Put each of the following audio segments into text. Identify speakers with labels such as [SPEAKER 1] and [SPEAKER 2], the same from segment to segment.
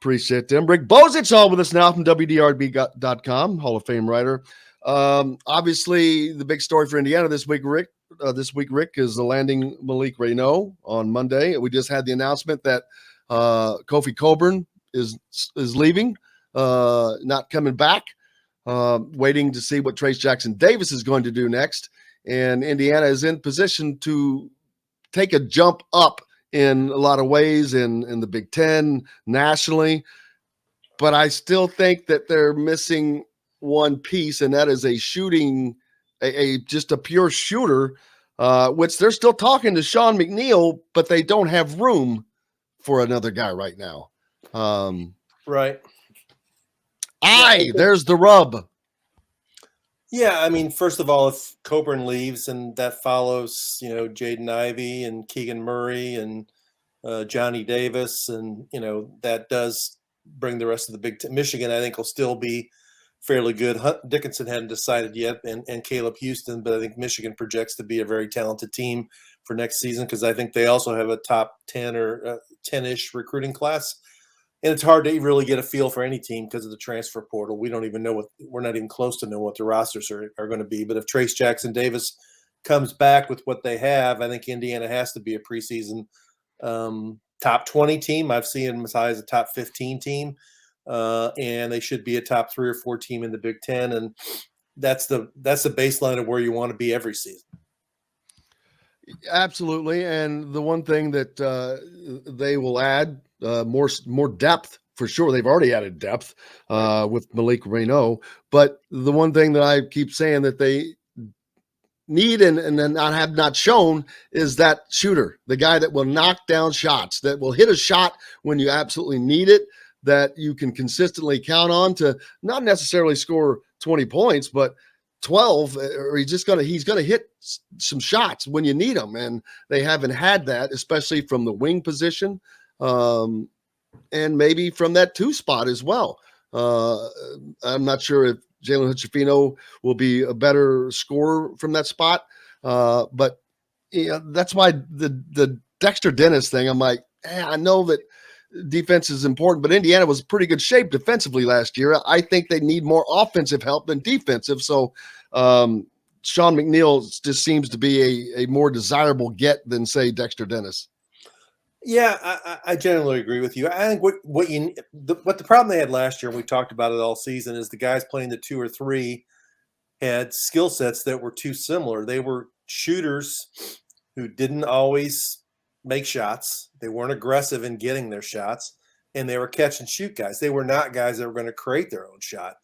[SPEAKER 1] Appreciate them. Rick Bozich on with us now from WDRB.com, Hall of Fame writer. Obviously, the big story for Indiana this week, Rick, is the landing Malik Renaud on Monday. We just had the announcement that Kofi Coburn is leaving, not coming back, waiting to see what Trace Jackson Davis is going to do next. And Indiana is in position to take a jump up in a lot of ways in the Big Ten, nationally. But I still think that they're missing one piece, and that is a shooting, just a pure shooter, which they're still talking to Sean McNeil, but they don't have room for another guy right now.
[SPEAKER 2] Right.
[SPEAKER 1] There's the rub.
[SPEAKER 2] Yeah, I mean, first of all, if Coburn leaves and that follows, Jaden Ivey and Keegan Murray and Johnny Davis, and, that does bring the rest of the Big Ten. Michigan, I think, will still be fairly good. Dickinson hadn't decided yet, and Caleb Houston, but I think Michigan projects to be a very talented team for next season because I think they also have a top 10 or 10-ish recruiting class. And it's hard to really get a feel for any team because of the transfer portal. We don't even know we're not even close to know what the rosters are going to be. But if Trace Jackson Davis comes back with what they have, I think Indiana has to be a preseason top 20 team. I've seen them as high as a top 15 team. And they should be a top 3 or 4 team in the Big Ten. And that's the baseline of where you want to be every season.
[SPEAKER 1] Absolutely. And the one thing that they will add, more depth for sure. They've already added depth with Malik Renaud. But the one thing that I keep saying that they need and have not shown is that shooter, the guy that will knock down shots, that will hit a shot when you absolutely need it, that you can consistently count on to not necessarily score 20 points, but 12, or he's going to hit some shots when you need them. And they haven't had that, especially from the wing position. And maybe from that 2 spot as well. I'm not sure if Jalen Hood-Schifino will be a better scorer from that spot. But that's why the Dexter Dennis thing, I'm like, I know that defense is important, but Indiana was pretty good shape defensively last year. I think they need more offensive help than defensive. So Sean McNeil just seems to be a more desirable get than, say, Dexter Dennis.
[SPEAKER 2] Yeah, I generally agree with you. I think what the problem they had last year, and we talked about it all season, is the guys playing the 2 or 3 had skill sets that were too similar. They were shooters who didn't always make shots. They weren't aggressive in getting their shots, and they were catch and shoot guys. They were not guys that were going to create their own shot.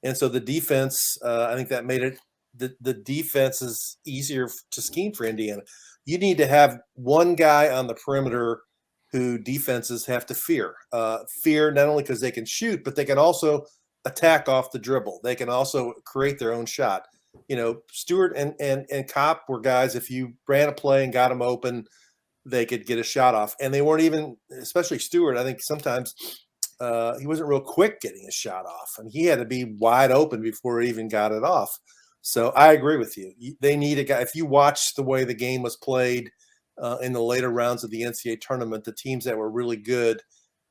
[SPEAKER 2] And so the defense, I think that made it the defense is easier to scheme for Indiana. You need to have one guy on the perimeter who defenses have to fear. Fear not only because they can shoot, but they can also attack off the dribble. They can also create their own shot. Stewart and Kopp were guys, if you ran a play and got them open, they could get a shot off. And they weren't even, especially Stewart, I think sometimes he wasn't real quick getting a shot off. And he had to be wide open before he even got it off. So I agree with you. They need a guy. If you watch the way the game was played in the later rounds of the NCAA tournament, the teams that were really good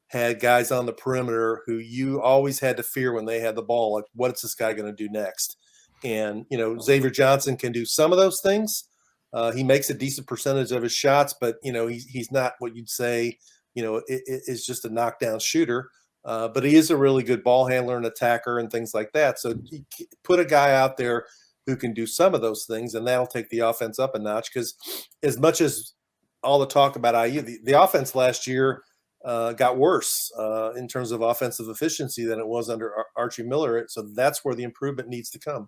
[SPEAKER 2] had guys on the perimeter who you always had to fear when they had the ball. Like, what is this guy going to do next? And, Xavier Johnson can do some of those things. He makes a decent percentage of his shots, but, he's not what you'd say, is just a knockdown shooter. But he is a really good ball handler and attacker and things like that. So you put a guy out there who can do some of those things, and that'll take the offense up a notch. Because as much as all the talk about IU, the offense last year got worse in terms of offensive efficiency than it was under Archie Miller. So that's where the improvement needs to come.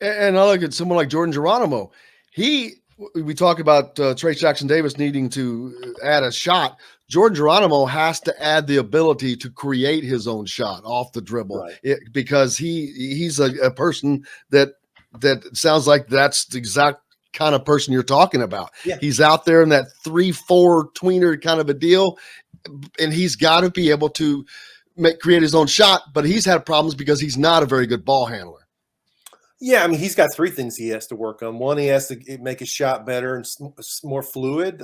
[SPEAKER 1] And I look at someone like Jordan Geronimo. We talk about Trace Jackson Davis needing to add a shot. Jordan Geronimo has to add the ability to create his own shot off the dribble, right? Because he's a person that sounds like that's the exact kind of person you're talking about. Yeah. He's out there in that 3-4 tweener kind of a deal, and he's got to be able to create his own shot, but he's had problems because he's not a very good ball handler.
[SPEAKER 2] Yeah, I mean, he's got 3 things he has to work on. One, he has to make his shot better and more fluid.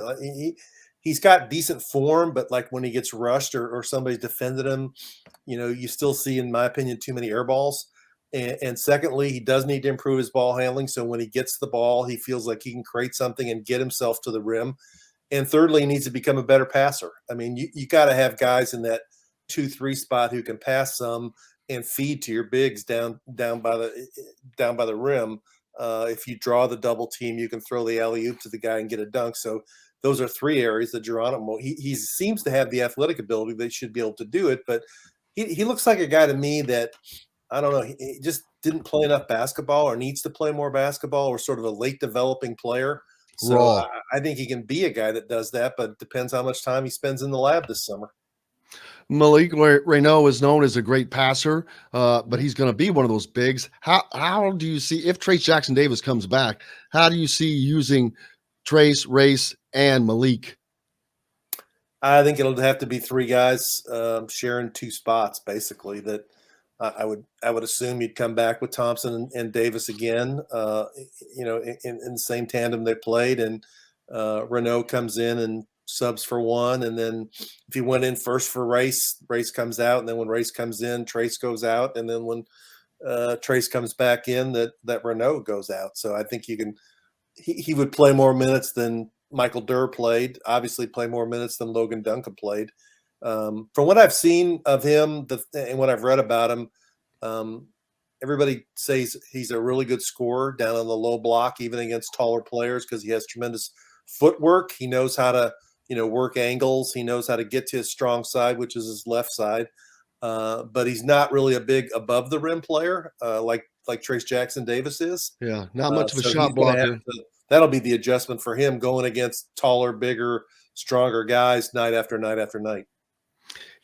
[SPEAKER 2] he's got decent form, but like when he gets rushed or somebody's defended him, you still see, in my opinion, too many air balls. And secondly, he does need to improve his ball handling. So when he gets the ball, he feels like he can create something and get himself to the rim. And thirdly, he needs to become a better passer. I mean, you got to have guys in that 2-3 spot who can pass some and feed to your bigs down by the rim. If you draw the double team, you can throw the alley oop to the guy and get a dunk. So those are three areas that Geronimo, he seems to have the athletic ability. They should be able to do it, but he looks like a guy to me that, I don't know, he just didn't play enough basketball or needs to play more basketball, or sort of a late developing player. So
[SPEAKER 1] Raw.
[SPEAKER 2] I think he can be a guy that does that, but it depends how much time he spends in the lab this summer.
[SPEAKER 1] Malik Renault is known as a great passer, but he's going to be one of those bigs. How do you see, if Trace Jackson Davis comes back, how do you see using Trace, Race, and Malik?
[SPEAKER 2] I think it'll have to be three guys sharing two spots, basically. That I would assume you'd come back with Thompson and Davis again, in the same tandem they played, and Renault comes in and subs for one, and then if he went in first for Race comes out, and then when Race comes in, Trace goes out, and then when Trace comes back in, that Renault goes out. So I think he would play more minutes than Michael Durr played, obviously play more minutes than Logan Duncan played. From what I've seen of him and what I've read about him, everybody says he's a really good scorer down on the low block, even against taller players, because he has tremendous footwork. He knows how to, work angles. He knows how to get to his strong side, which is his left side. But he's not really a big above the rim player, like Trace Jackson Davis is.
[SPEAKER 1] Yeah, not much of a
[SPEAKER 2] So
[SPEAKER 1] shot blocker.
[SPEAKER 2] that'll be the adjustment for him going against taller, bigger, stronger guys night after night after night.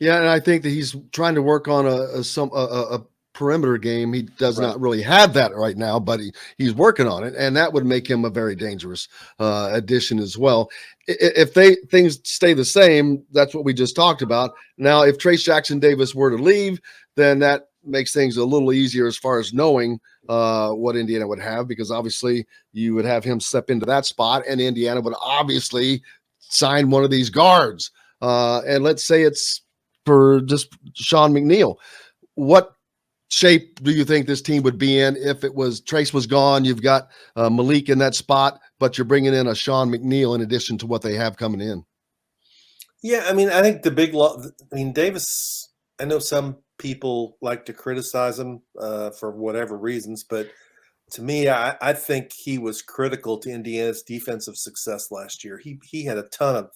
[SPEAKER 1] Yeah, and I think that he's trying to work on a perimeter game. He does not really have that right now, but he's working on it, and that would make him a very dangerous addition as well. If things stay the same, that's what we just talked about. Now, if Trace Jackson Davis were to leave, then that makes things a little easier as far as knowing what Indiana would have, because obviously you would have him step into that spot, and Indiana would obviously sign one of these guards. And let's say it's for just Sean McNeil. What shape do you think this team would be in if it was Trace was gone? You've got Malik in that spot, but you're bringing in a Sean McNeil in addition to what they have coming in.
[SPEAKER 2] Yeah, I mean, I think Davis, I know some people like to criticize him for whatever reasons, but to me, I think he was critical to Indiana's defensive success last year. He had a ton of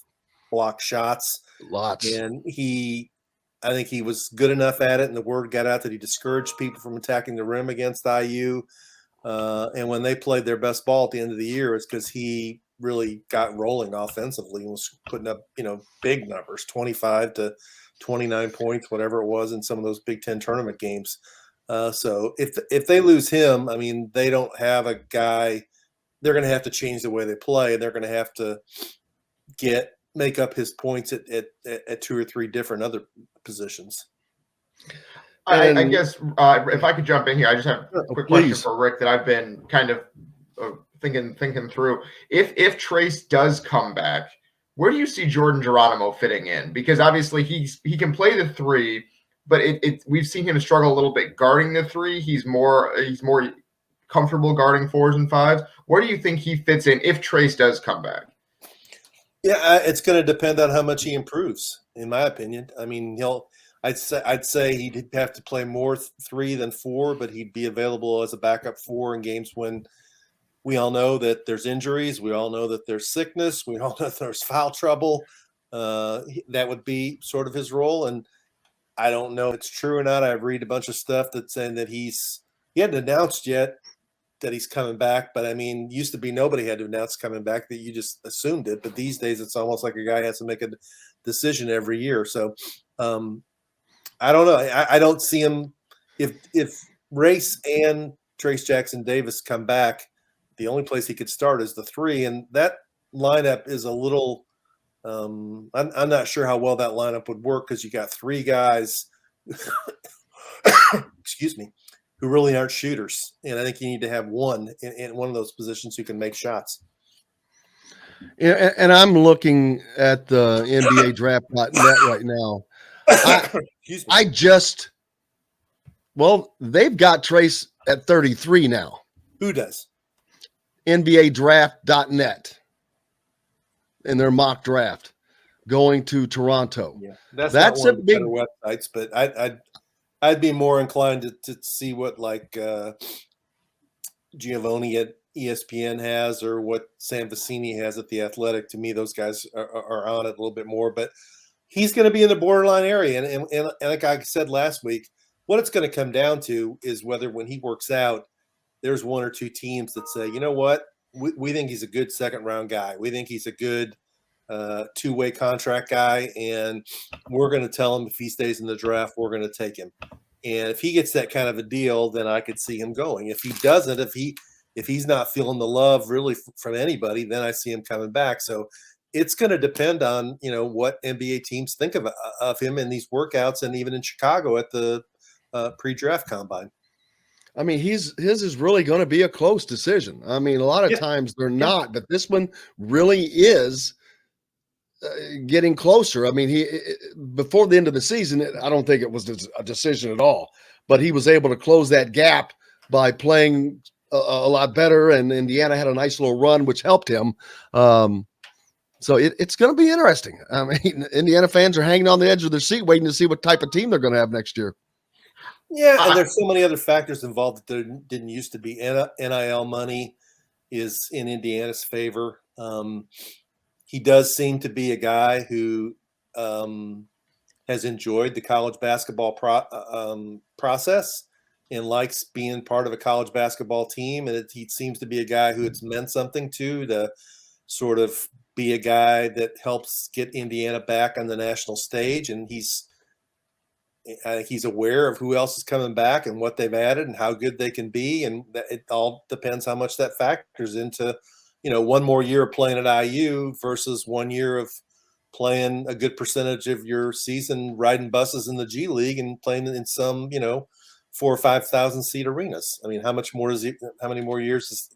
[SPEAKER 2] block shots.
[SPEAKER 1] Lots.
[SPEAKER 2] And I think he was good enough at it, and the word got out that he discouraged people from attacking the rim against IU. And when they played their best ball at the end of the year, it's because he really got rolling offensively and was putting up, big numbers, 25 to 29 points, whatever it was, in some of those Big Ten tournament games. So if they lose him, I mean, they don't have a guy. They're going to have to change the way they play. They're going to have to make up his points at two or three different other positions.
[SPEAKER 3] I guess if I could jump in here, I just have a quick question for Rick that I've been kind of thinking through. If Trace does come back, where do you see Jordan Geronimo fitting in? Because obviously he can play the three, but we've seen him struggle a little bit guarding the three. He's more comfortable guarding fours and fives. Where do you think he fits in if Trace does come back?
[SPEAKER 2] Yeah, it's going to depend on how much he improves, in my opinion. I mean, I'd say he'd have to play more three than four, but he'd be available as a backup four in games when we all know that there's injuries. We all know that there's sickness. We all know that there's foul trouble. That would be sort of his role. And I don't know if it's true or not. I read a bunch of stuff that's saying that he hadn't announced yet that he's coming back, but I mean, used to be nobody had to announce coming back, that you just assumed it. But these days it's almost like a guy has to make a decision every year. So I don't know. I don't see him if Race and Trace Jackson Davis come back, the only place he could start is the three. And that lineup is a little I'm not sure how well that lineup would work, because you got three guys excuse me, who really aren't shooters. And I think you need to have one in one of those positions who can make shots.
[SPEAKER 1] And I'm looking at the NBA draft.net right now.
[SPEAKER 2] Excuse me.
[SPEAKER 1] I just, well, they've got Trace at 33 now.
[SPEAKER 2] Who does?
[SPEAKER 1] NBA draft.net in their mock draft going to Toronto.
[SPEAKER 2] Yeah, that's
[SPEAKER 1] not one
[SPEAKER 2] a
[SPEAKER 1] of the big
[SPEAKER 2] better websites, but I'd be more inclined to see what like Giovanni at ESPN has or what Sam Vecini has at the Athletic. To me, those guys are on it a little bit more, but he's going to be in the borderline area. And like I said last week, what it's going to come down to is whether when he works out, there's one or two teams that say, you know what, we think he's a good second round guy. We think he's a good two-way contract guy, and we're going to tell him if he stays in the draft, we're going to take him. And if he gets that kind of a deal, then I could see him going. If he doesn't, if he's not feeling the love really from anybody, then I see him coming back. So it's going to depend on, you know, what NBA teams think of him in these workouts and even in Chicago at the pre-draft combine.
[SPEAKER 1] I mean, his is really going to be a close decision. I mean, a lot of times they're not, but this one really is getting closer. I mean, before the end of the season, I don't think it was a decision at all, but he was able to close that gap by playing a lot better, and Indiana had a nice little run, which helped him. So it's going to be interesting. I mean, Indiana fans are hanging on the edge of their seat, waiting to see what type of team they're going to have next year.
[SPEAKER 2] Yeah, and there's so many other factors involved that there didn't used to be. NIL money is in Indiana's favor. He does seem to be a guy who has enjoyed the college basketball process and likes being part of a college basketball team. And he seems to be a guy who it's meant something to sort of be a guy that helps get Indiana back on the national stage. And he's aware of who else is coming back and what they've added and how good they can be. And it all depends how much that factors into, you know, one more year of playing at IU versus 1 year of playing a good percentage of your season riding buses in the G League and playing in some, you know, 4,000 or 5,000 seat arenas. I mean, how many more years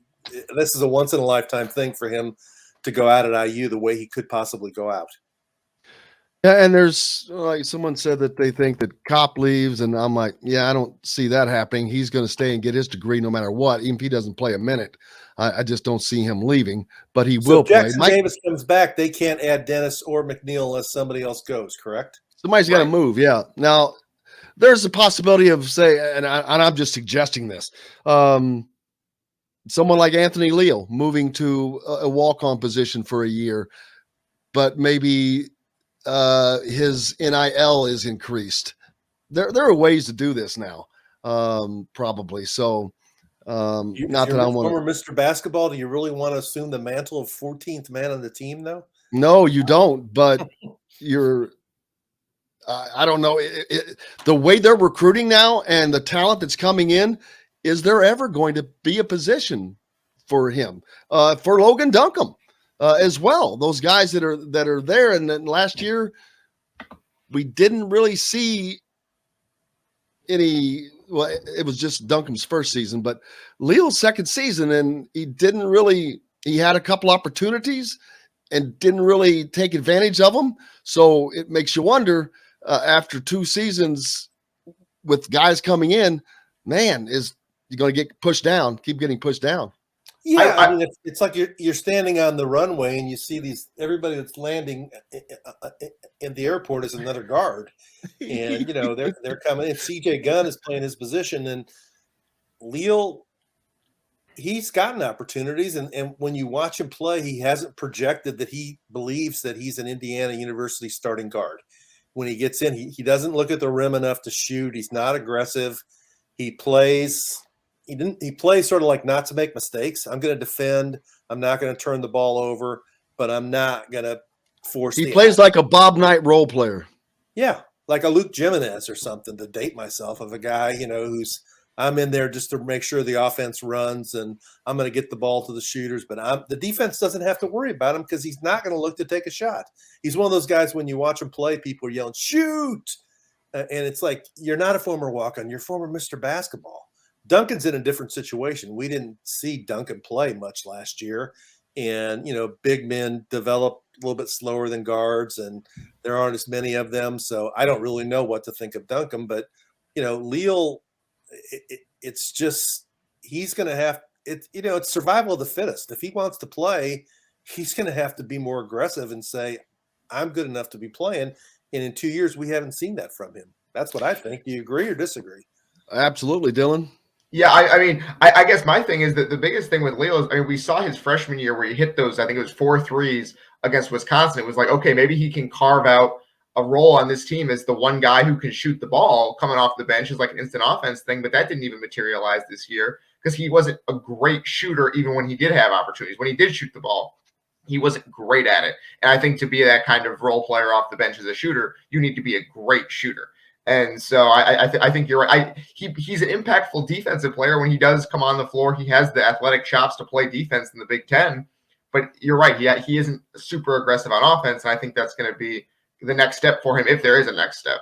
[SPEAKER 2] this is a once in a lifetime thing for him to go out at IU the way he could possibly go out.
[SPEAKER 1] Yeah, and there's like someone said that they think that Kopp leaves, and I'm like, yeah, I don't see that happening. He's going to stay and get his degree no matter what, even if he doesn't play a minute. I just don't see him leaving, but he will play.
[SPEAKER 2] Jackson Davis comes back, they can't add Dennis or McNeil unless somebody else goes, correct?
[SPEAKER 1] Somebody's got to move, yeah. Now, there's a possibility of, say, and I'm just suggesting this, someone like Anthony Leal moving to a walk-on position for a year, but maybe his NIL is increased. There are ways to do this now, probably. So, not that I want
[SPEAKER 2] former Mr. Basketball. Do you really want to assume the mantle of 14th man on the team, though?
[SPEAKER 1] No, you don't. But I don't know. The way they're recruiting now and the talent that's coming in, is there ever going to be a position for him, for Logan Duncombe as well? Those guys that are there. And then last year, we didn't really see any. Well, it was just Duncombe's first season, but Leal's second season, and he had a couple opportunities and didn't really take advantage of them. So it makes you wonder, after 2 seasons with guys coming in, man, is you going to get pushed down, keep getting pushed down?
[SPEAKER 2] Yeah, I mean, it's like you're standing on the runway and you see everybody that's landing in the airport is another guard, and you know they're coming in. CJ Gunn is playing his position, and Leal, he's gotten opportunities, and when you watch him play, he hasn't projected that he believes that he's an Indiana University starting guard. When he gets in, he doesn't look at the rim enough to shoot. He's not aggressive. He plays. He plays sort of like not to make mistakes. I'm going to defend. I'm not going to turn the ball over, but I'm not going to force.
[SPEAKER 1] He plays like a Bob Knight role player.
[SPEAKER 2] Yeah, like a Luke Jimenez or something, to date myself, of a guy, you know, who's I'm in there just to make sure the offense runs, and I'm going to get the ball to the shooters, but the defense doesn't have to worry about him because he's not going to look to take a shot. He's one of those guys, when you watch him play, people are yelling, shoot. And it's like, you're not a former walk-on, you're former Mr. Basketball. Duncan's in a different situation. We didn't see Duncan play much last year, and big men develop a little bit slower than guards, and there aren't as many of them. So I don't really know what to think of Duncan, but Leal, it's just he's going to have it. It's survival of the fittest. If he wants to play, he's going to have to be more aggressive and say, "I'm good enough to be playing." And in 2 years, we haven't seen that from him. That's what I think. Do you agree or disagree?
[SPEAKER 1] Absolutely, Dylan.
[SPEAKER 3] Yeah, I mean, I guess my thing is that the biggest thing with Leo is, I mean, we saw his freshman year where he hit those, I think it was 4 threes against Wisconsin. It was like, okay, maybe he can carve out a role on this team as the one guy who can shoot the ball coming off the bench is like an instant offense thing, but that didn't even materialize this year because he wasn't a great shooter even when he did have opportunities. When he did shoot the ball, he wasn't great at it. And I think to be that kind of role player off the bench as a shooter, you need to be a great shooter. And so I think you're right. He's an impactful defensive player when he does come on the floor. He has the athletic chops to play defense in the Big Ten. But you're right. He isn't super aggressive on offense. And I think that's going to be the next step for him if there is a next step.